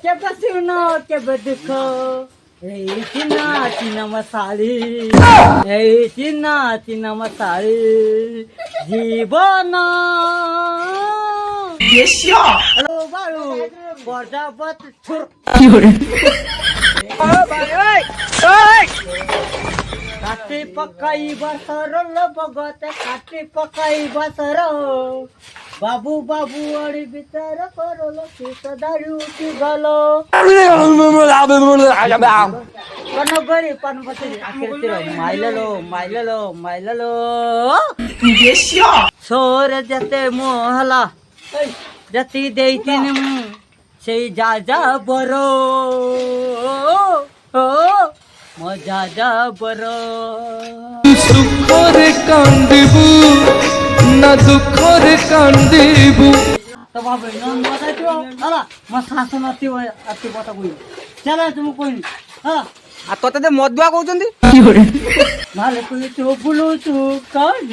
কেবে শুনো কেবে দুঃখ এই চিনা মশালি এই চিনা মশালি জীবন হ্যালো বারু বরদাবত ছুর কাটি পকাই বসর বগতে কাটি পকাই বসর বাবু বাবু আড়ি বিচার করল শীত দাড়ি উঠি গেল কনগরি পানপতি আকৃতির মাইলালো সোর যেতে মোহলা জাতি দেইতিন সেই যা বড় মজা যা বড় সুখরে কান্দিবু না দুঃখরে কান্দিবু তো বাবা নন বাতাই তো আলা মা শাসন আতি কথা কই চলা তুমি কই হ্যাঁ আর তোতে মদ দুয়া কହୁଛନ୍ତି নালে কই তো বুলু তো কাজ